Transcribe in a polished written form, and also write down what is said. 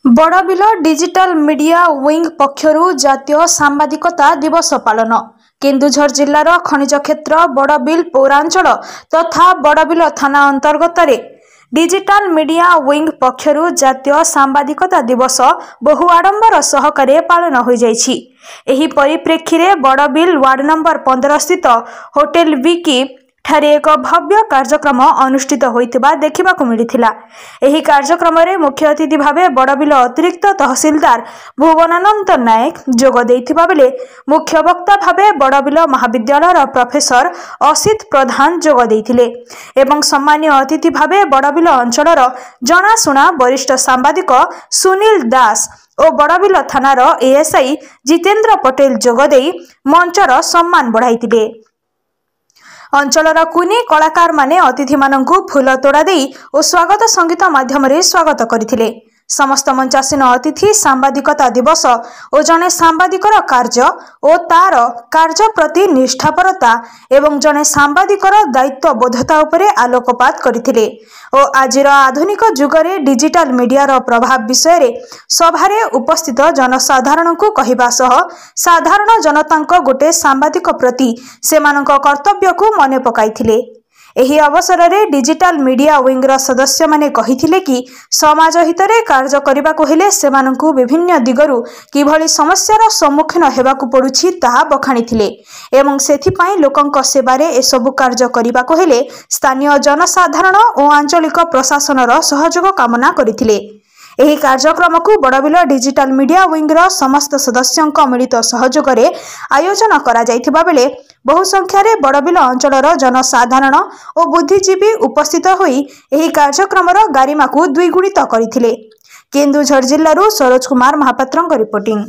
Barbil digital media wing पक्षरु जातीय सांबादिकता दिवस पालन। केन्दुझर जिल्लार खनिज क्षेत्र बड़बिल पौरांचल तथा बड़बिल थाना अंतर्गत डिजिटल मीडिया विंग पक्षरु जातीय सांबादिकता दिवस बहु आडंबर सहकारे पालन हो जाइछि। एही परिप्रेक्षी रे बड़बिल वार्ड नंबर 15 स्थित होटेल विकी ठारे एक भव्य कार्यक्रम अनुष्ठित होइतिबा देखिबाकु मिलिथिला। एही कार्यक्रम रे मुख्य अतिथि भावे बड़बिल अतिरिक्त तहसीलदार भुवनानंद नायक जोग देइथिबा बेले मुख्य वक्ता भावे बड़बिल महाविद्यालयर प्रोफेसर असित प्रधान जोग देइथिले एवं सम्मानीय अतिथि भावे बड़बिल अंचलर जनाशुना वरिष्ठ सांबादिक सुनील दास और बड़बिल थानार एएसआई जितेंद्र पटेल जोग देई मंचर सम्मान बढ़ाइथिले। अंचलर कुनी कलाकार माने अतिथि मानंकु फूल तोड़ा देई और स्वागत संगीत माध्यम स्वागत करथिले। समस्त मंचासीन अतिथि सांबादिकता दिवस और जने सांबादिकर कार्य और तार कार्य प्रति निष्ठापरता एवं जने सांबादिकर दायित्व बोधता उपरे आलोकपात करथिले और आजिर आधुनिक जुगरे डिजिटल मीडिया प्रभाव विषय रे सभारे उपस्थित जनसाधारण को कहिबा सह साधारण जनतांक गोटे सांबादिक प्रति सेमानक कर्तव्य को मने पकाइथिले। एही अवसर रे डिजिटल मीडिया विंगर सदस्य माने कहिथिले कि समाज हितरे कार्य करबाकु हेले सेमानंकु विभिन्न दिगरु किभଳି समस्यार सम्मुखीन हेबाकु पडुछि ताहा बखाणीथिले एवं सेथिपाई लोकंक सेवारे ए सब कार्य करबाकु हेले स्थानीय जनसाधारण और आंचलिक प्रशासनर सहयोग कामना करिथिले। एही कार्यक्रम को बड़बिल डिजिटल मीडिया विंगर समस्त सदस्यंक मिलित सहयोग रे आयोजन करा जाइथिबा बेले बहु संख्यार बड़बिल अंचलर जनसाधारण और बुद्धिजीवी उपस्थित होई एही कार्यक्रमर गारिमा को द्विगुणित करथिले। केन्दुझर जिल्लारू सरोज कुमार महापात्रଙ୍କ रिपोर्टिंग।